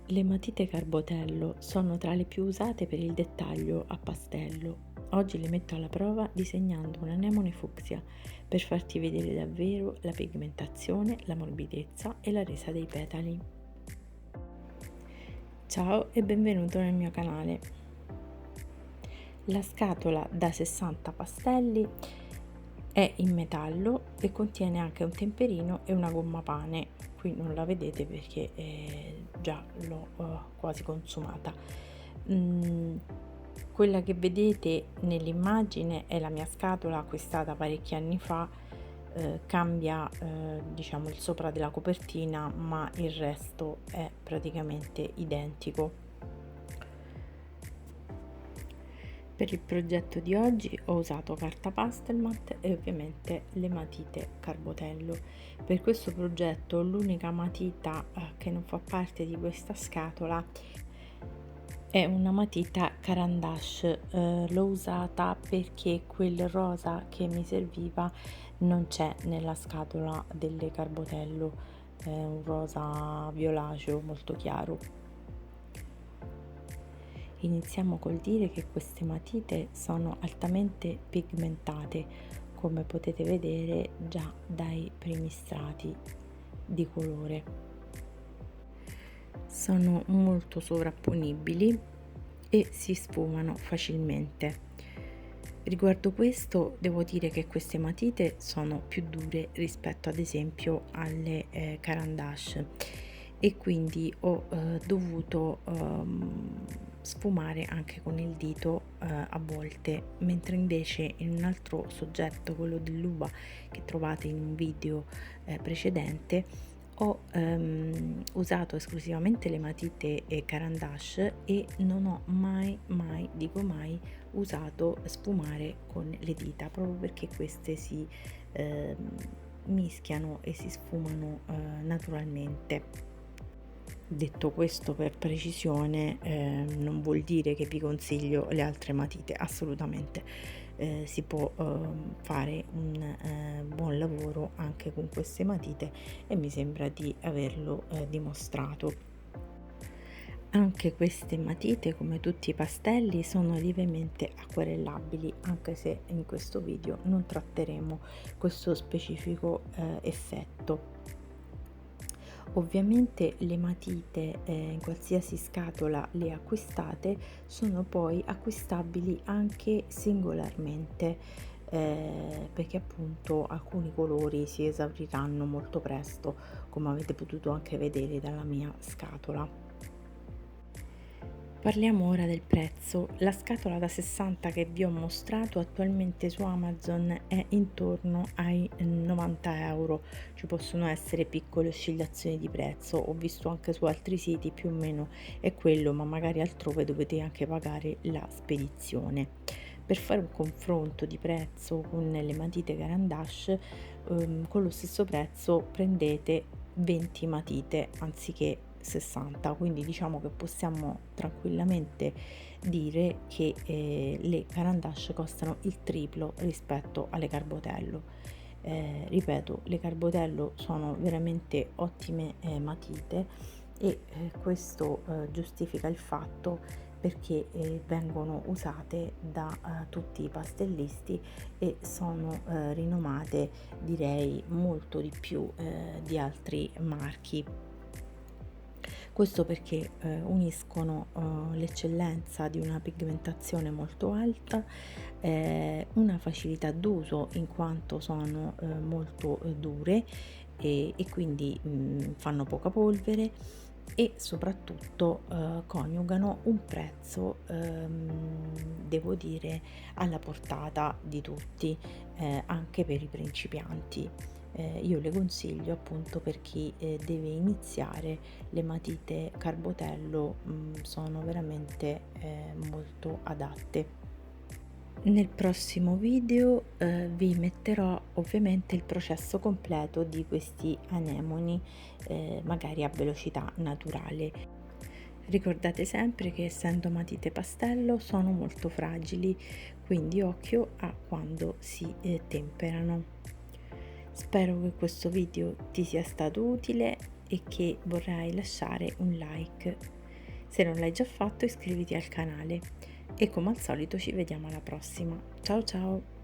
Le matite Carbotello sono tra le più usate per il dettaglio a pastello. Oggi le metto alla prova disegnando un anemone fucsia per farti vedere davvero la pigmentazione, la morbidezza e la resa dei petali. Ciao e benvenuto nel mio canale. La scatola da 60 pastelli è in metallo e contiene anche un temperino e una gomma pane. Qui non la vedete perché già l'ho quasi consumata. Quella che vedete nell'immagine è la mia scatola acquistata parecchi anni fa. Cambia diciamo il sopra della copertina, ma il resto è praticamente identico. Per il progetto di oggi ho usato carta Pastelmat e ovviamente le matite Carbotello. Per questo progetto l'unica matita che non fa parte di questa scatola è una matita Caran d'Ache. L'ho usata perché quel rosa che mi serviva non c'è nella scatola delle Carbotello, è un rosa violaceo molto chiaro. Iniziamo col dire che queste matite sono altamente pigmentate, come potete vedere già dai primi strati di colore. Sono molto sovrapponibili e si sfumano facilmente. Riguardo questo devo dire che queste matite sono più dure rispetto ad esempio alle Caran d'Ache e quindi ho dovuto sfumare anche con il dito a volte, mentre invece in un altro soggetto, quello dell'uva che trovate in un video precedente, ho usato esclusivamente le matite Caran d'Ache e non ho mai dico mai usato sfumare con le dita, proprio perché queste si mischiano e si sfumano naturalmente. Detto questo per precisione, non vuol dire che vi consiglio le altre matite, assolutamente. Si può fare un buon lavoro anche con queste matite e mi sembra di averlo dimostrato. Anche queste matite, come tutti i pastelli, sono lievemente acquerellabili, anche se in questo video non tratteremo questo specifico effetto. Ovviamente le matite in qualsiasi scatola le acquistate sono poi acquistabili anche singolarmente, perché appunto alcuni colori si esauriranno molto presto, come avete potuto anche vedere dalla mia scatola. Parliamo ora del prezzo. La scatola da 60 che vi ho mostrato attualmente su Amazon è intorno ai 90 euro. Ci possono essere piccole oscillazioni di prezzo, ho visto anche su altri siti più o meno è quello, ma magari altrove dovete anche pagare la spedizione. Per fare un confronto di prezzo con le matite Caran d'Ache, con lo stesso prezzo prendete 20 matite anziché 60, quindi diciamo che possiamo tranquillamente dire che le Caran d'Ache costano il triplo rispetto alle Carbotello. Ripeto, le Carbotello sono veramente ottime matite e questo giustifica il fatto perché vengono usate da tutti i pastellisti e sono rinomate, direi, molto di più di altri marchi. Questo perché uniscono l'eccellenza di una pigmentazione molto alta, una facilità d'uso in quanto sono molto dure e quindi fanno poca polvere e soprattutto coniugano un prezzo, devo dire, alla portata di tutti, anche per i principianti. Io le consiglio appunto per chi deve iniziare. Le matite Carbotello sono veramente molto adatte. Nel prossimo video vi metterò ovviamente il processo completo di questi anemoni, magari a velocità naturale. Ricordate sempre che essendo matite pastello sono molto fragili, quindi occhio a quando si temperano. Spero che questo video ti sia stato utile e che vorrai lasciare un like. Se non l'hai già fatto, iscriviti al canale e come al solito ci vediamo alla prossima. Ciao ciao!